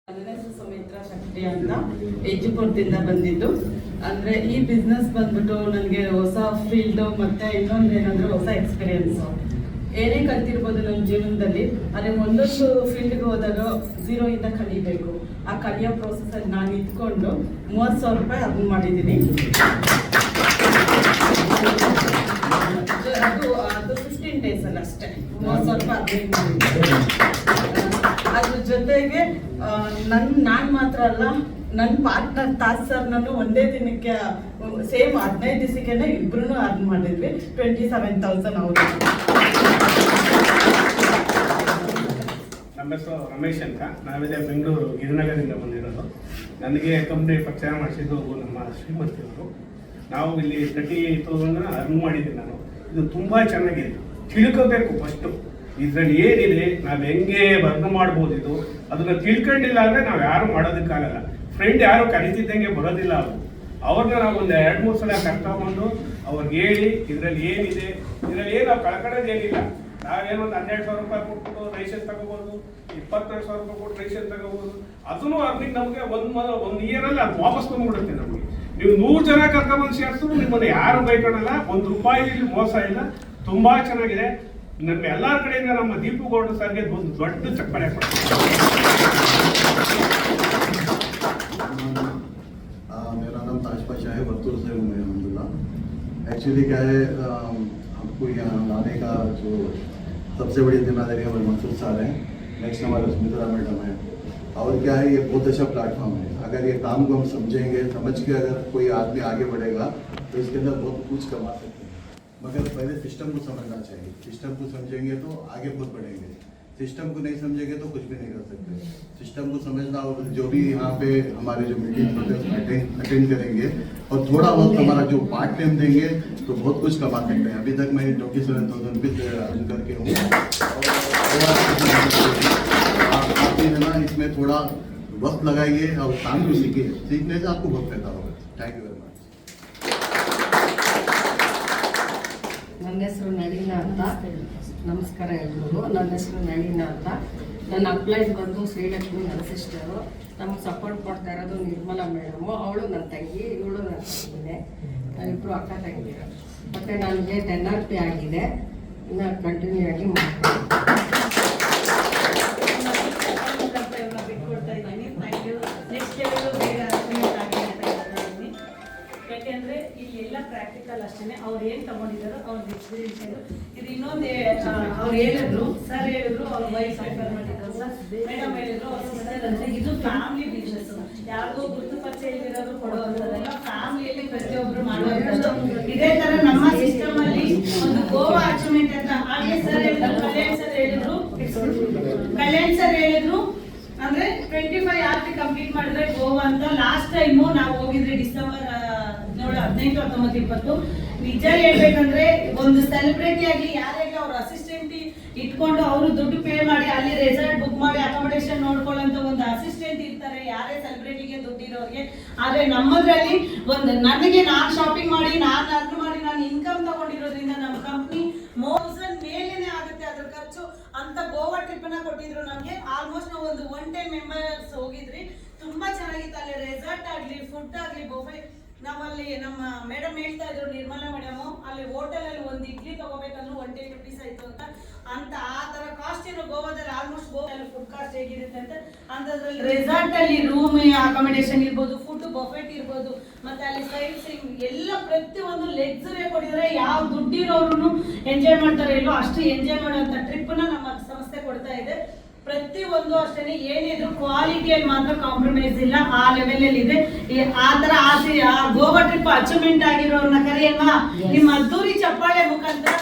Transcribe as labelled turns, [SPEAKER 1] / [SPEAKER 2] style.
[SPEAKER 1] ನನ್ನ ಹೆಸರು ಸುಮಿತ್ರಾ ಶೆಟ್ಟಿ ಅಂತ ಎಜ್ಜಿಪುರದಿಂದ ಬಂದಿದ್ದು. ಅಂದರೆ ಈ ಬಿಸ್ನೆಸ್ ಬಂದ್ಬಿಟ್ಟು ನನಗೆ ಹೊಸ ಫೀಲ್ಡು ಮತ್ತು ಇನ್ನೊಂದು ಏನಂದರೆ ಹೊಸ ಎಕ್ಸ್ಪೀರಿಯೆನ್ಸು. ಏನೇ ಕಲ್ತಿರ್ಬೋದು ನಮ್ಮ ಜೀವನದಲ್ಲಿ, ಆದರೆ ಒಂದೊಂದು ಫೀಲ್ಡ್ಗೆ ಹೋದಾಗ ಝೀರೋಯಿಂದ ಕಲಿಬೇಕು. ಆ ಕಲಿಯೋ ಪ್ರೋಸೆಸ್ಸಲ್ಲಿ ನಾನು ಇದ್ಕೊಂಡು 30,000 ರೂಪಾಯಿ ಅರ್ನ್ ಮಾಡಿದ್ದೀನಿ. ಅದು 15 ಡೇಸಲ್ಲಿ ಅಷ್ಟೇ 30,000 ರೂಪಾಯಿ ಅರ್ನ್ ಮಾಡಿದ್ದೀನಿ. ಅದ್ರ ಜೊತೆಗೆ ನಾನು ಮಾತ್ರ ಅಲ್ಲ, ನನ್ನ ಪಾರ್ಟ್ನರ್ ತಾಜ್ ಸರ್ ನಾನು ಒಂದೇ ದಿನಕ್ಕೆ ಸೇಮ್ 15 ದಿವಸಕ್ಕೆ ಇಬ್ಬರೂ ಅರ್ನ್ ಮಾಡಿದ್ವಿ. 27,000 ಅವರು.
[SPEAKER 2] ನಮ್ಮ ಹೆಸರು ರಮೇಶ್ ಅಂತ. ನಾವಿದೆ ಬೆಂಗಳೂರು ಗಿರಿನಗರದಿಂದ ಬಂದಿರೋದು. ನನಗೆ ಕಂಪ್ನಿ ಪರಿಚಯ ಮಾಡಿಸಿದ್ದು ನಮ್ಮ ಶ್ರೀಮತಿಯವರು. ನಾವು ಇಲ್ಲಿ 30,000 ಅರ್ನ್ ಮಾಡಿದ್ದೀನಿ ನಾನು. ಇದು ತುಂಬ ಚೆನ್ನಾಗಿದೆ, ತಿಳ್ಕೋಬೇಕು ಫಸ್ಟು. ಇದರಲ್ಲಿ ಏನಿದೆ, ನಾವು ಹೆಂಗೆ ವರ್ಕ್ ಮಾಡ್ಬೋದು, ಇದು ಅದನ್ನು ತಿಳ್ಕೊಂಡಿಲ್ಲ ಅಂದರೆ ನಾವು ಯಾರು ಮಾಡೋದಕ್ಕಾಗಲ್ಲ. ಫ್ರೆಂಡ್ ಯಾರು ಕರಿತಿದ್ದಂಗೆ ಬರೋದಿಲ್ಲ. ಅವ್ರನ್ನ ನಾವು ಒಂದು 2-3 ಸಲ ಕರ್ಕೊಂಡ್ಬಂದು ಅವ್ರಿಗೆ ಹೇಳಿ ಇದರಲ್ಲಿ ಏನಿದೆ, ಇದರಲ್ಲಿ ಏನು ನಾವು ಕಳ್ಕೊಳ್ಳೋದು ಏನಿಲ್ಲ. ನಾವೇನೋ ಒಂದು 12,000 ರೂಪಾಯಿ ಕೊಟ್ಬಿಟ್ಟು ರೇಷನ್ ತಗೋಬೋದು, 24,000 ರೂಪಾಯಿ ಕೊಟ್ಟು ರೇಷನ್ ತಗೋಬೋದು. ಅದನ್ನು ಅರ್ನಿಂಗ್ ನಮಗೆ ಒಂದು ಇಯರಲ್ಲಿ ಅದು ವಾಪಸ್ ಬಂದ್ಬಿಡುತ್ತೆ ನಮಗೆ. ನೀವು 100 ಜನ ಕರ್ಕೊಂಡ್ಬಂದು ಸೇರಿಸಿದ್ರು ನಿಮ್ಮನ್ನು ಯಾರು ಬೈಕೊಳ್ಳಲ್ಲ. 1 ರೂಪಾಯಿ ಮೋಸ ಇಲ್ಲ. ತುಂಬ ಚೆನ್ನಾಗಿದೆ. ನಮ್ಮ ಎಲ್ಲ ಕಡೆಯಿಂದ ನಮ್ಮ ದೀಪುಗೌಡ ಸರ್ಗೆ ಒಂದು ದೊಡ್ಡ ಚಪ್ಪಾಳೆ ಕೊಡ್ತೀವಿ.
[SPEAKER 3] मेरा नाम ताज पाशा है, वर्तुल से हूँ मैं अलहमदुल्ला। एक्चुअली क्या है, हमको यहाँ लाने का जो सबसे बड़ी जिम्मेदारी है वो मंसूर साहब है। नेक्स्ट हमारे सुमित्रा मैडम है। और क्या है, ये बहुत अच्छा प्लेटफॉर्म है। अगर ये काम को हम समझेंगे, समझ के अगर कोई आदमी आगे बढ़ेगा तो इसके अंदर बहुत कुछ कमा सकते हैं। मगर पहले सिस्टम को समझना चाहिए। सिस्टम को समझेंगे तो आगे बहुत बढ़ेंगे। सिस्टम को नहीं समझेंगे तो कुछ भी नहीं कर सकते। सिस्टम को समझना, और जो भी यहाँ पे हमारे जो मीटिंग होते हैं उसमें अटेंड करेंगे और थोड़ा बहुत हमारा जो पार्ट टाइम देंगे तो बहुत कुछ कमा सकते हैं। अभी तक मैं 27,000 रुपीज़ अर्न करके हूँ। आप भी है ना, इसमें थोड़ा वक्त लगाइए और काम भी सीखिए। सीखने से आपको बहुत फायदा होगा। Thank you very much.
[SPEAKER 4] ನನ್ನ ಹೆಸರು ನಳಿನ ಅಂತ. ನಮಸ್ಕಾರ ಎಲ್ರಿಗೂ. ನನ್ನ ಹೆಸರು ನಳಿನ ಅಂತ. ನನ್ನ ಅಪ್ಲೈನ್ ಬಂದು ಶ್ರೀಲಕ್ಷ್ಮಿ, ನನ್ನ ಸಿಸ್ಟರು. ನಮಗೆ ಸಪೋರ್ಟ್ ಮಾಡ್ತಾ ಇರೋದು ನಿರ್ಮಲಾ ಮೇಡಮು. ಅವಳು ನನ್ನ ತಂಗಿ, ಇವಳು ನನ್ನ ತಂಗಿನೇ. ನಾವಿಬ್ಬರು ಅಕ್ಕ ತಂಗಿರು. ಮತ್ತು ನನಗೆ 10 RP ಆಗಿದೆ. ಇನ್ನು ಕಂಟಿನ್ಯೂ ಆಗಿ ಮಾಡ್ತೀನಿ.
[SPEAKER 5] ಯಾಕೆಂದ್ರೆ ಇಲ್ಲಿ ಎಲ್ಲ ಪ್ರಾಕ್ಟಿಕಲ್ ಅಷ್ಟೇ. ಅವ್ರು ಏನು ತಗೊಂಡಿದ್ದಾರೋ ಅವ್ರದ್ದು ಎಕ್ಸ್ಪೀರಿಯನ್ಸ್ ಇದು. ಇನ್ನೊಂದು ಅವ್ರು ಹೇಳಿದ್ರು, ಸರ್ ಹೇಳಿದ್ರು, ಅವ್ರ ವೈಫ್ ರೆಫರ್ ಮಾಡಿದ್ರು, ಸರ್ ಮೇಡಮ್ ಹೇಳಿದ್ರು, ಅವ್ರ ಸಿಸ್ಟರ್ ಅಂತ. ಇದು ಫ್ಯಾಮಿಲಿ ಬಿಸ್ನೆಸ್. ಯಾರಿಗೂ ಗುರುತು ಪರಿಚಯ ಇರೋರು ಕೊಡುವಂಥದ್ದಲ್ಲ. ಫ್ಯಾಮಿಲಿಯಲ್ಲಿ ಪ್ರತಿಯೊಬ್ಬರು ಮಾಡುವಂಥದ್ದು. ಇದೇ ತರ ನಮ್ಮ ಸಿಸ್ಟಮ್ ಅಲ್ಲಿ ಒಂದು ಗೋವಾ ಅಚೀವ್ಮೆಂಟ್ ಅಂತ ಹಾಗೆ ಸರ್ ಹೇಳಿದ್ರು, ಕಲ್ಯಾಣ್ ಸರ್ ಹೇಳಿದ್ರು ಅಂದ್ರೆ 25 RP ಕಂಪ್ಲೀಟ್ ಮಾಡಿದ್ರೆ ಗೋವಾ ಅಂತ. ಲಾಸ್ಟ್ ಟೈಮು ನಾವು ಹೋಗಿದ್ರೆ ಡಿಸೆಂಬರ್ 18, 19, 20. ನಿಜ ಹೇಳ್ಬೇಕಂದ್ರೆ ಒಂದು ಸೆಲೆಬ್ರಿಟಿ ಆಗಿ ಯಾರೇ ಅವ್ರ ಅಸಿಸ್ಟೆಂಟ್ ಇಟ್ಕೊಂಡು ಅವರು ದುಡ್ಡು ಪೇ ಮಾಡಿ ಅಲ್ಲಿ ರೆಸಾರ್ಟ್ ಬುಕ್ ಮಾಡಿ ಅಕಾಮಡೇಷನ್ ನೋಡ್ಕೊಳ್ಳೋಂತ ಒಂದು ಅಸಿಸ್ಟೆಂಟ್ ಇರ್ತಾರೆ, ಯಾರೇ ಸೆಲೆಬ್ರಿಟಿಗೆ ದುಡ್ಡಿರೋರಿಗೆ. ಆದ್ರೆ ನಮ್ಮದ್ರಲ್ಲಿ ಒಂದು ನನಗೆ ನಾನು ಶಾಪಿಂಗ್ ಮಾಡಿ ನಾನು ಅರ್ನ್ ಮಾಡಿ ನಾನು ಇನ್ಕಮ್ ತಗೊಂಡಿರೋದ್ರಿಂದ ನಮ್ಮ ಕಂಪ್ನಿ 3,000 ಮೇಲೇನೆ ಆಗುತ್ತೆ ಅದ್ರ ಖರ್ಚು ಅಂತ. ಗೋವಾ ಟ್ರಿಪ್ ನ ಕೊಟ್ಟಿದ್ರು ನಮ್ಗೆ. ಆಲ್ಮೋಸ್ಟ್ ನಾವು ಒಂದು 110 ಮೆಂಬರ್ಸ್ ಹೋಗಿದ್ರಿ. ತುಂಬಾ ಚೆನ್ನಾಗಿತ್ತು. ಅಲ್ಲಿ ರೆಸಾರ್ಟ್ ಆಗ್ಲಿ, ಫುಡ್ ಆಗ್ಲಿ, ಬೊಫೆ. ನಾವಲ್ಲಿ ನಮ್ಮ ಮೇಡಮ್ ಹೇಳ್ತಾ ಇದ್ರು, ನಿರ್ಮಲಾ ಮೇಡಮ್, ಅಲ್ಲಿ ಹೋಟೆಲ್ ಅಲ್ಲಿ ಒಂದು ಇಡ್ಲಿ ತಗೋಬೇಕಂದ್ರೆ 110 rupees ಆಯ್ತು ಅಂತ ಆ ತರ ಕಾಸ್ಟ್ ಇರೋ ಗೋವಾದಲ್ಲಿ. ಆಲ್ಮೋಸ್ಟ್ ಗೋವಾದಲ್ಲಿ ಫುಡ್ ಕಾಸ್ಟ್ ಹೇಗಿರುತ್ತೆ ಅಂತ ಅಂತದ್ರಲ್ಲಿ ರೆಸಾರ್ಟ್ ಅಲ್ಲಿ ರೂಮ್ ಅಕಾಮಿಡೇಷನ್ ಇರ್ಬೋದು, ಫುಡ್ ಬಫೆಟ್ ಇರ್ಬೋದು, ಮತ್ತೆ ಅಲ್ಲಿ ಸೈಟ್ ಸೀಯಿಂಗ್ ಎಲ್ಲ ಪ್ರತಿಯೊಂದು ಲೆಕ್ಸುರಿ ಕೊಟ್ಟಿದ್ರೆ ಯಾವ ದುಡ್ಡಿರೋರು ಎಂಜಾಯ್ ಮಾಡ್ತಾರೆ ಇಲ್ಲೋ ಅಷ್ಟು ಎಂಜಾಯ್ ಮಾಡುವಂತ ಟ್ರಿಪ್ ನ ನಮ್ಮ ಸಂಸ್ಥೆ ಕೊಡ್ತಾ ಇದೆ. ಪ್ರತಿಯೊಂದು ಅಷ್ಟೇ, ಏನಿದ್ರು ಕ್ವಾಲಿಟಿಯಲ್ಲಿ ಮಾತ್ರ ಕಾಂಪ್ರಮೈಸ್ ಇಲ್ಲ, ಆ ಲೆವೆಲ್ ಅಲ್ಲಿ ಇದೆ. ಆ ತರ ಆಸೆ ಗೋವಾ ಟ್ರಿಪ್ ಅಚೀವ್ಮೆಂಟ್ ಆಗಿರೋರ್ನ ಕರೆಯಲ್ವಾ ನಿಮ್ಮ ಅದ್ದೂರಿ ಚಪ್ಪಾಳೆ ಮುಖಾಂತರ